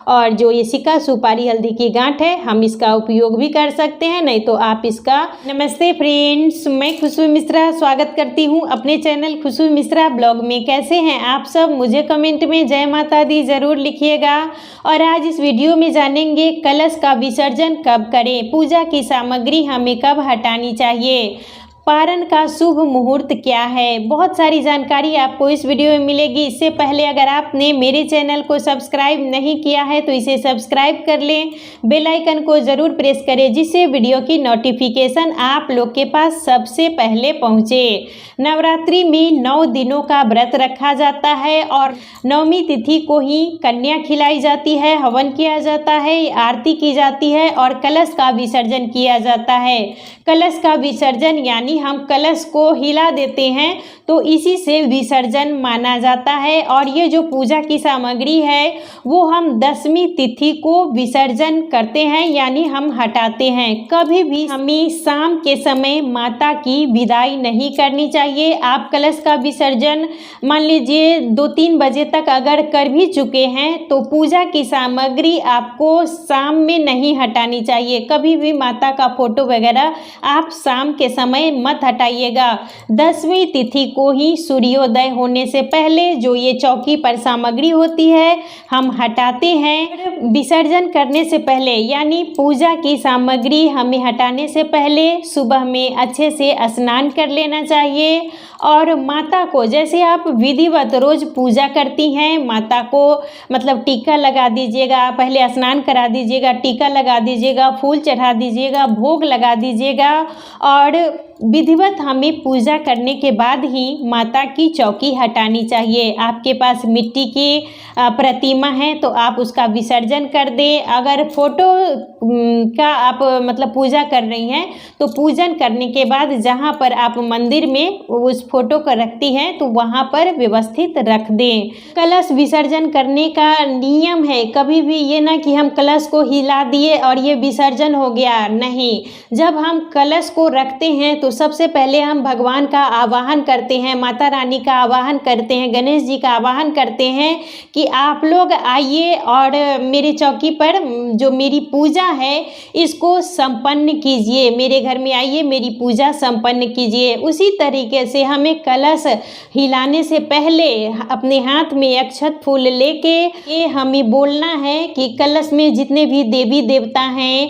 और जो ये सिक्का सुपारी हल्दी की गांठ है हम इसका उपयोग भी कर सकते हैं, नहीं तो आप इसका। नमस्ते फ्रेंड्स, मैं खुशबू मिश्रा स्वागत करती हूँ अपने चैनल खुशबू मिश्रा ब्लॉग में। कैसे हैं आप सब? मुझे कमेंट में जय माता दी ज़रूर लिखिएगा। और आज इस वीडियो में जानेंगे कलश का विसर्जन कब करें, पूजा की सामग्री हमें कब हटानी चाहिए, पारण का शुभ मुहूर्त क्या है। बहुत सारी जानकारी आपको इस वीडियो में मिलेगी। इससे पहले अगर आपने मेरे चैनल को सब्सक्राइब नहीं किया है तो इसे सब्सक्राइब कर लें, बेल आइकन को ज़रूर प्रेस करें जिससे वीडियो की नोटिफिकेशन आप लोग के पास सबसे पहले पहुंचे। नवरात्रि में 9 दिनों का व्रत रखा जाता है और 9वीं तिथि को ही कन्या खिलाई जाती है, हवन किया जाता है, आरती की जाती है और कलश का विसर्जन किया जाता है। कलश का विसर्जन यानी हम कलश को हिला देते हैं तो इसी से विसर्जन माना जाता है। और ये जो पूजा की सामग्री है वो हम 10वीं तिथि को विसर्जन करते हैं यानी हम हटाते हैं। कभी भी हमें शाम के समय माता की विदाई नहीं करनी चाहिए। आप कलश का विसर्जन मान लीजिए 2-3 बजे तक अगर कर भी चुके हैं तो पूजा की सामग्री आपको शाम में नहीं हटानी चाहिए। कभी भी माता का फोटो वगैरह आप शाम के समय मत हटाइएगा। 10वीं तिथि को ही सूर्योदय होने से पहले जो ये चौकी पर सामग्री होती है हम हटाते हैं। विसर्जन करने से पहले यानी पूजा की सामग्री हमें हटाने से पहले सुबह में अच्छे से स्नान कर लेना चाहिए और माता को जैसे आप विधिवत रोज पूजा करती हैं माता को मतलब टीका लगा दीजिएगा, पहले स्नान करा दीजिएगा, टीका लगा दीजिएगा, फूल चढ़ा दीजिएगा, भोग लगा दीजिएगा और विधिवत हमें पूजा करने के बाद ही माता की चौकी हटानी चाहिए। आपके पास मिट्टी की प्रतिमा है तो आप उसका विसर्जन कर दें। अगर फोटो का आप मतलब पूजा कर रही हैं तो पूजन करने के बाद जहाँ पर आप मंदिर में उस फोटो को रखती हैं तो वहाँ पर व्यवस्थित रख दें। कलश विसर्जन करने का नियम है, कभी भी ये ना कि हम कलश को हिला दिए और ये विसर्जन हो गया, नहीं। जब हम कलश को रखते हैं तो सबसे पहले हम भगवान का आवाहन करते हैं, माता रानी का आवाहन करते हैं, गणेश जी का आवाहन करते हैं कि आप लोग आइए और मेरे चौकी पर जो मेरी पूजा है इसको संपन्न कीजिए, मेरे घर में आइए मेरी पूजा संपन्न कीजिए। उसी तरीके से हमें कलश हिलाने से पहले अपने हाथ में अक्षत फूल लेके ये हमें बोलना है कि कलश में जितने भी देवी देवता हैं,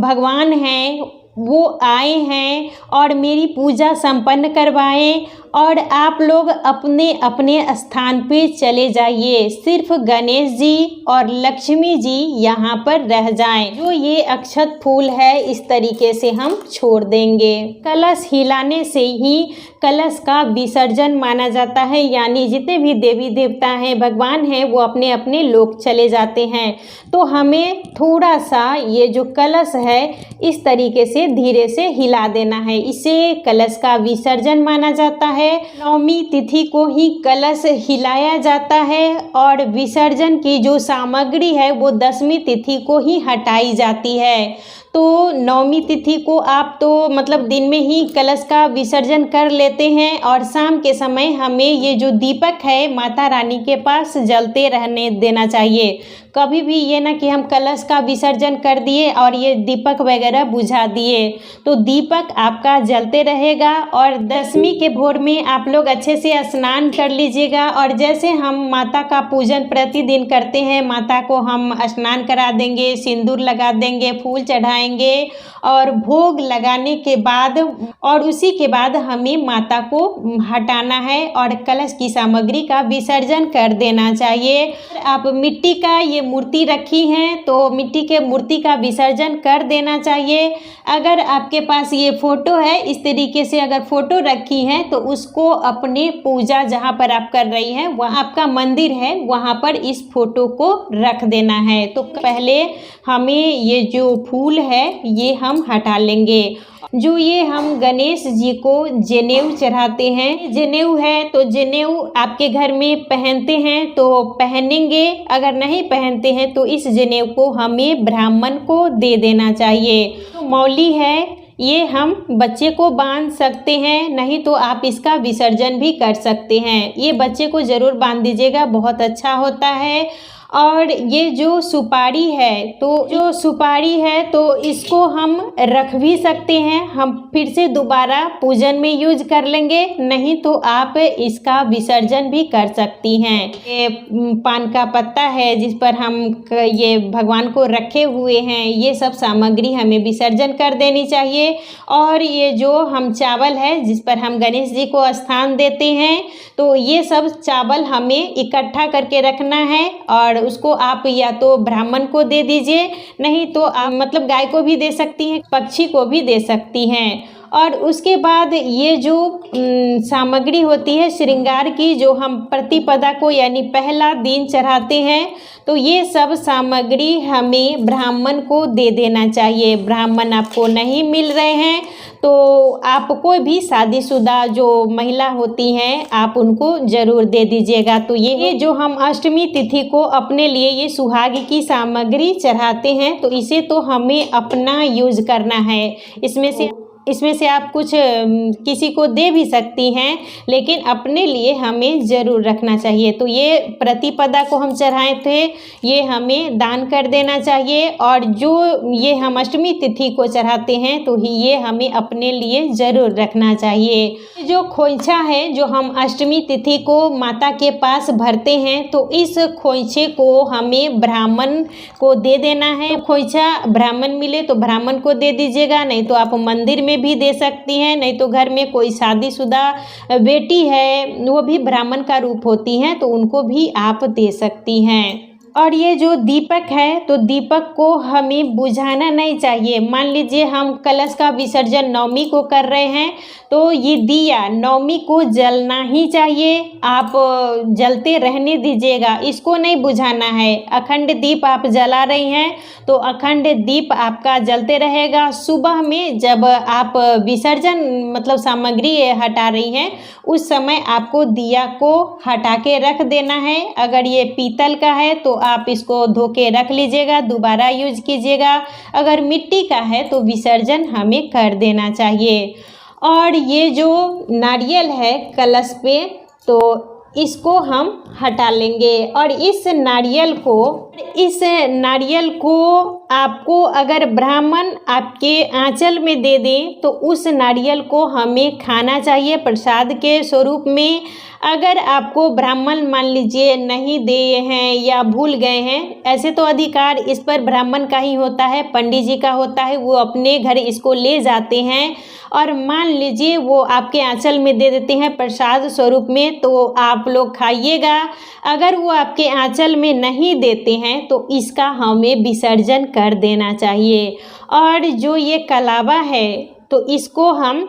भगवान हैं, वो आए हैं और मेरी पूजा संपन्न करवाएं और आप लोग अपने अपने स्थान पे चले जाइए। सिर्फ गणेश जी और लक्ष्मी जी यहाँ पर रह जाएं। जो ये अक्षत फूल है इस तरीके से हम छोड़ देंगे। कलश हिलाने से ही कलश का विसर्जन माना जाता है यानी जितने भी देवी देवता हैं, भगवान हैं, वो अपने अपने लोक चले जाते हैं। तो हमें थोड़ा सा ये जो कलश है इस तरीके से धीरे से हिला देना है, इसे कलश का विसर्जन माना जाता है। 9वीं तिथि को ही कलश हिलाया जाता है और विसर्जन की जो सामग्री है वो 10वीं तिथि को ही हटाई जाती है। तो 9वीं तिथि को आप तो मतलब दिन में ही कलश का विसर्जन कर लेते हैं और शाम के समय हमें ये जो दीपक है माता रानी के पास जलते रहने देना चाहिए। कभी भी ये ना कि हम कलश का विसर्जन कर दिए और ये दीपक वगैरह बुझा दिए, तो दीपक आपका जलते रहेगा। और 10वीं के भोर में आप लोग अच्छे से स्नान कर लीजिएगा और जैसे हम माता का पूजन प्रतिदिन करते हैं, माता को हम स्नान करा देंगे, सिंदूर लगा देंगे, फूल चढ़ाएंगे और भोग लगाने के बाद और उसी के बाद हमें माता को हटाना है और कलश की सामग्री का विसर्जन कर देना चाहिए। आप मिट्टी का ये मूर्ति रखी हैं तो मिट्टी के मूर्ति का विसर्जन कर देना चाहिए। अगर आपके पास ये फोटो है इस तरीके से अगर फोटो रखी है तो उसको अपने पूजा जहाँ पर आप कर रही हैं वहाँ आपका मंदिर है वहाँ पर इस फोटो को रख देना है। तो पहले हमें ये जो फूल है ये हम हटा लेंगे। जो ये हम गणेश जी को जनेऊ चढ़ाते हैं, जनेऊ है तो जनेऊ आपके घर में पहनते हैं तो पहनेंगे, अगर नहीं पहनते हैं तो इस जनेऊ को हमें ब्राह्मण को दे देना चाहिए। तो मौली है ये हम बच्चे को बांध सकते हैं, नहीं तो आप इसका विसर्जन भी कर सकते हैं। ये बच्चे को ज़रूर बांध दीजिएगा, बहुत अच्छा होता है। और ये जो सुपारी है तो इसको हम रख भी सकते हैं, हम फिर से दोबारा पूजन में यूज कर लेंगे, नहीं तो आप इसका विसर्जन भी कर सकती हैं। ये पान का पत्ता है जिस पर हम ये भगवान को रखे हुए हैं, ये सब सामग्री हमें विसर्जन कर देनी चाहिए। और ये जो हम चावल है जिस पर हम गणेश जी को स्थान देते हैं, तो ये सब चावल हमें इकट्ठा करके रखना है और उसको आप या तो ब्राह्मण को दे दीजिए, नहीं तो आप मतलब गाय को भी दे सकती हैं, पक्षी को भी दे सकती हैं। और उसके बाद ये जो सामग्री होती है श्रृंगार की, जो हम प्रतिपदा को यानी पहला दिन चढ़ाते हैं, तो ये सब सामग्री हमें ब्राह्मण को दे देना चाहिए। ब्राह्मण आपको नहीं मिल रहे हैं तो आप कोई भी शादीशुदा जो महिला होती हैं आप उनको ज़रूर दे दीजिएगा। तो ये जो हम अष्टमी तिथि को अपने लिए ये सुहाग की सामग्री चढ़ाते हैं, तो इसे तो हमें अपना यूज करना है। इसमें से आप कुछ किसी को दे भी सकती हैं, लेकिन अपने लिए हमें ज़रूर रखना चाहिए। तो ये प्रतिपदा को हम चढ़ाए थे, ये हमें दान कर देना चाहिए। और जो ये हम अष्टमी तिथि को चढ़ाते हैं तो ये हमें अपने लिए ज़रूर रखना चाहिए। जो खोइछा है जो हम अष्टमी तिथि को माता के पास भरते हैं, तो इस खोइछे को हमें ब्राह्मण को दे देना है। खोइछा ब्राह्मण मिले तो ब्राह्मण को दे दीजिएगा, नहीं तो आप मंदिर में भी दे सकती हैं, नहीं तो घर में कोई शादीशुदा बेटी है वो भी ब्राह्मण का रूप होती हैं, तो उनको भी आप दे सकती हैं। और ये जो दीपक है तो दीपक को हमें बुझाना नहीं चाहिए। मान लीजिए हम कलश का विसर्जन नवमी को कर रहे हैं, तो ये दिया नवमी को जलना ही चाहिए, आप जलते रहने दीजिएगा, इसको नहीं बुझाना है। अखंड दीप आप जला रही हैं तो अखंड दीप आपका जलते रहेगा। सुबह में जब आप विसर्जन मतलब सामग्री हटा रही हैं, उस समय आपको दिया को हटा के रख देना है। अगर ये पीतल का है तो आप इसको धो के रख लीजिएगा, दोबारा यूज कीजिएगा। अगर मिट्टी का है तो विसर्जन हमें कर देना चाहिए। और ये जो नारियल है कलश पे, तो इसको हम हटा लेंगे। और इस नारियल को आपको अगर ब्राह्मण आपके आंचल में दे दें तो उस नारियल को हमें खाना चाहिए प्रसाद के स्वरूप में। अगर आपको ब्राह्मण मान लीजिए नहीं दिए हैं या भूल गए हैं, ऐसे तो अधिकार इस पर ब्राह्मण का ही होता है, पंडित जी का होता है, वो अपने घर इसको ले जाते हैं। और मान लीजिए वो आपके आंचल में दे देते हैं प्रसाद स्वरूप में, तो आप लोग खाइएगा। अगर वो आपके आंचल में नहीं देते हैं तो इसका हमें विसर्जन कर देना चाहिए। और जो ये कलावा है तो इसको हम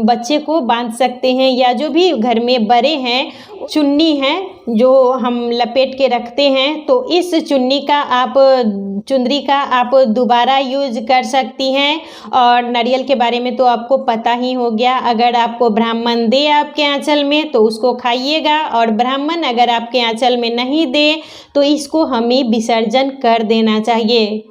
बच्चे को बांध सकते हैं, या जो भी घर में बड़े हैं, चुन्नी है जो हम लपेट के रखते हैं, तो इस चुंदरी का आप दोबारा यूज कर सकती हैं। और नारियल के बारे में तो आपको पता ही हो गया, अगर आपको ब्राह्मण दे आपके आंचल में तो उसको खाइएगा, और ब्राह्मण अगर आपके आंचल में नहीं दे तो इसको हमें विसर्जन कर देना चाहिए।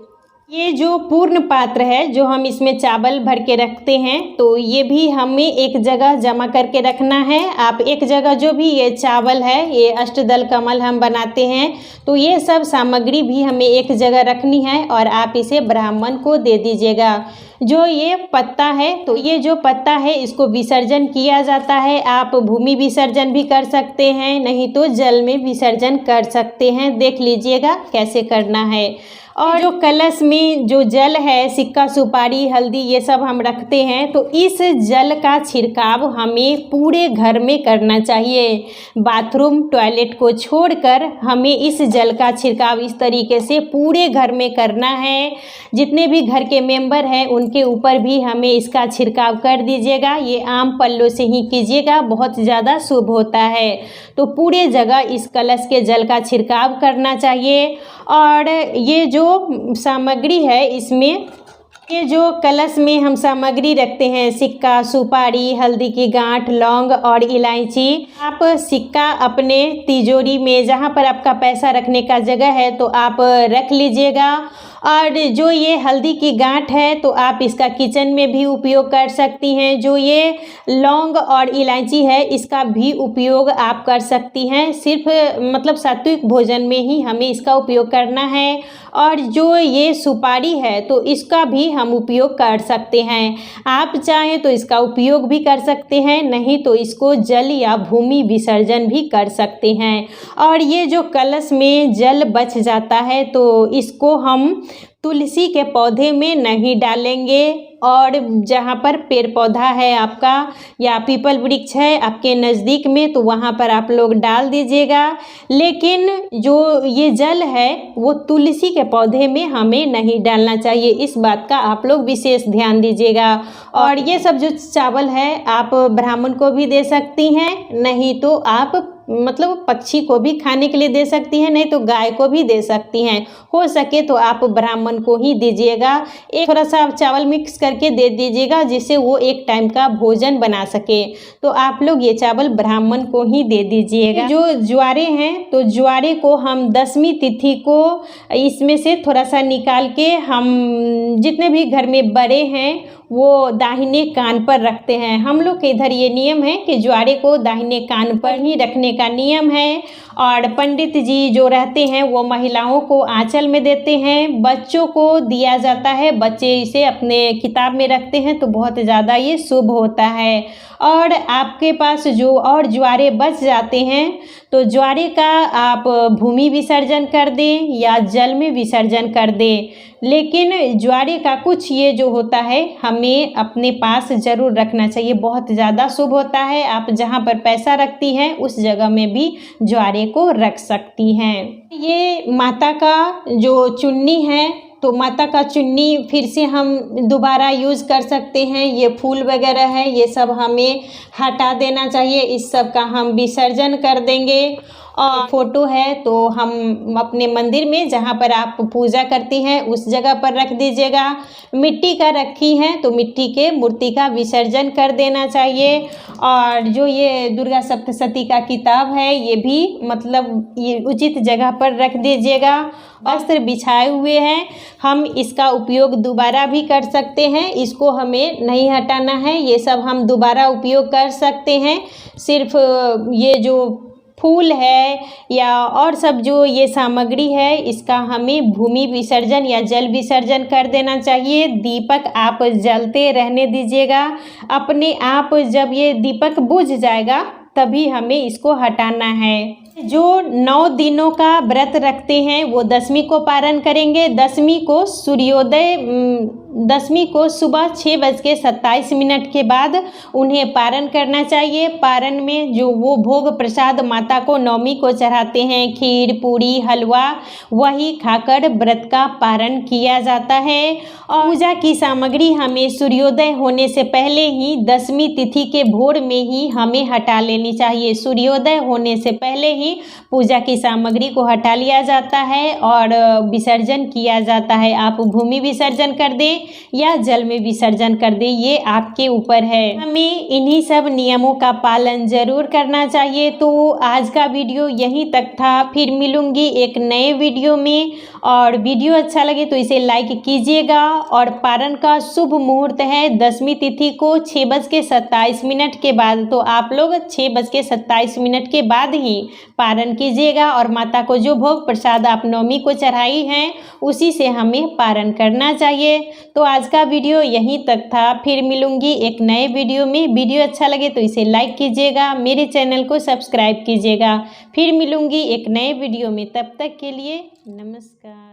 ये जो पूर्ण पात्र है जो हम इसमें चावल भर के रखते हैं, तो ये भी हमें एक जगह जमा करके रखना है। आप एक जगह जो भी ये चावल है, ये अष्टदल कमल हम बनाते हैं, तो ये सब सामग्री भी हमें एक जगह रखनी है और आप इसे ब्राह्मण को दे दीजिएगा। जो ये पत्ता है, तो ये जो पत्ता है इसको विसर्जन किया जाता है। आप भूमि विसर्जन भी कर सकते हैं, नहीं तो जल में विसर्जन कर सकते हैं, देख लीजिएगा कैसे करना है। और जो कलश में जो जल है, सिक्का सुपारी हल्दी ये सब हम रखते हैं, तो इस जल का छिड़काव हमें पूरे घर में करना चाहिए। बाथरूम टॉयलेट को छोड़कर हमें इस जल का छिड़काव इस तरीके से पूरे घर में करना है। जितने भी घर के मेंबर हैं उनके ऊपर भी हमें इसका छिड़काव कर दीजिएगा। ये आम पल्लों से ही कीजिएगा, बहुत ज़्यादा शुभ होता है। तो पूरे जगह इस कलश के जल का छिड़काव करना चाहिए। और ये जो सामग्री है इसमें ये जो कलश में हम सामग्री रखते हैं, सिक्का, सुपारी, हल्दी की गांठ, लौंग और इलायची, आप सिक्का अपने तिजोरी में जहाँ पर आपका पैसा रखने का जगह है तो आप रख लीजिएगा। और जो ये हल्दी की गांठ है तो आप इसका किचन में भी उपयोग कर सकती हैं। जो ये लौंग और इलायची है इसका भी उपयोग आप कर सकती हैं। सिर्फ मतलब सात्विक भोजन में ही हमें इसका उपयोग करना है। और जो ये सुपारी है तो इसका भी हम उपयोग कर सकते हैं। आप चाहें तो इसका उपयोग भी कर सकते हैं, नहीं तो इसको जल या भूमि विसर्जन भी कर सकते हैं। और ये जो कलश में जल बच जाता है तो इसको हम तुलसी के पौधे में नहीं डालेंगे। और जहाँ पर पेड़ पौधा है आपका या पीपल वृक्ष है आपके नज़दीक में तो वहाँ पर आप लोग डाल दीजिएगा। लेकिन जो ये जल है वो तुलसी के पौधे में हमें नहीं डालना चाहिए, इस बात का आप लोग विशेष ध्यान दीजिएगा। और ये सब जो चावल है आप ब्राह्मण को भी दे सकती हैं, नहीं तो आप मतलब पक्षी को भी खाने के लिए दे सकती हैं, नहीं तो गाय को भी दे सकती हैं। हो सके तो आप ब्राह्मण को ही दीजिएगा। एक थोड़ा सा चावल मिक्स करके दे दीजिएगा जिससे वो एक टाइम का भोजन बना सके। तो आप लोग ये चावल ब्राह्मण को ही दे दीजिएगा। जो ज्वारे हैं तो ज्वारे को हम 10वीं तिथि को इसमें से थोड़ा सा निकाल के हम जितने भी घर में बड़े हैं वो दाहिने कान पर रखते हैं। हम लोग के इधर ये नियम है कि ज्वारे को दाहिने कान पर ही रखने का नियम है। और पंडित जी जो रहते हैं वो महिलाओं को आंचल में देते हैं, बच्चों को दिया जाता है, बच्चे इसे अपने किताब में रखते हैं तो बहुत ज़्यादा ये शुभ होता है। और आपके पास जो और ज्वारे बच जाते हैं तो ज्वारे का आप भूमि विसर्जन कर दें या जल में विसर्जन कर दें। लेकिन ज्वारे का कुछ ये जो होता है हमें अपने पास ज़रूर रखना चाहिए, बहुत ज़्यादा शुभ होता है। आप जहाँ पर पैसा रखती हैं उस जगह में भी ज्वारे को रख सकती हैं। ये माता का जो चुन्नी है तो माता का चुन्नी फिर से हम दोबारा यूज़ कर सकते हैं। ये फूल वगैरह है ये सब हमें हटा देना चाहिए, इस सब का हम विसर्जन कर देंगे। और फोटो है तो हम अपने मंदिर में जहाँ पर आप पूजा करती हैं उस जगह पर रख दीजिएगा। मिट्टी का रखी है तो मिट्टी के मूर्ति का विसर्जन कर देना चाहिए। और जो ये दुर्गा सप्तशती का किताब है ये भी मतलब ये उचित जगह पर रख दीजिएगा। वस्त्र बिछाए हुए हैं, हम इसका उपयोग दोबारा भी कर सकते हैं, इसको हमें नहीं हटाना है, ये सब हम दोबारा उपयोग कर सकते हैं। सिर्फ ये जो फूल है या और सब जो ये सामग्री है इसका हमें भूमि विसर्जन या जल विसर्जन कर देना चाहिए। दीपक आप जलते रहने दीजिएगा, अपने आप जब ये दीपक बुझ जाएगा तभी हमें इसको हटाना है। जो 9 दिनों का व्रत रखते हैं वो 10वीं को पारण करेंगे। 10वीं को सूर्योदय 10वीं को सुबह 6:27 के बाद उन्हें पारण करना चाहिए। पारण में जो वो भोग प्रसाद माता को 9वीं को चढ़ाते हैं, खीर, पूरी, हलवा, वही खाकर व्रत का पारण किया जाता है। और पूजा की सामग्री हमें सूर्योदय होने से पहले ही 10वीं तिथि के भोर में ही हमें हटा लेनी चाहिए। सूर्योदय होने से पहले ही पूजा की सामग्री को हटा लिया जाता है और विसर्जन किया जाता है। आप भूमि विसर्जन कर दें या जल में विसर्जन कर दें, ये आपके ऊपर है। हमें इन्हीं सब नियमों का पालन जरूर करना चाहिए। तो आज का वीडियो यहीं तक था, फिर मिलूंगी एक नए वीडियो में। और वीडियो अच्छा लगे तो इसे लाइक कीजिएगा। और पारण का शुभ मुहूर्त है 10वीं तिथि को 6:27 के बाद, तो आप लोग 6:27 के बाद ही पारण कीजिएगा। और माता को जो भोग प्रसाद आप 9वीं को चढ़ाई हैं उसी से हमें पारण करना चाहिए। तो आज का वीडियो यहीं तक था, फिर मिलूंगी एक नए वीडियो में। वीडियो अच्छा लगे तो इसे लाइक कीजिएगा, मेरे चैनल को सब्सक्राइब कीजिएगा। फिर मिलूंगी एक नए वीडियो में, तब तक के लिए नमस्कार।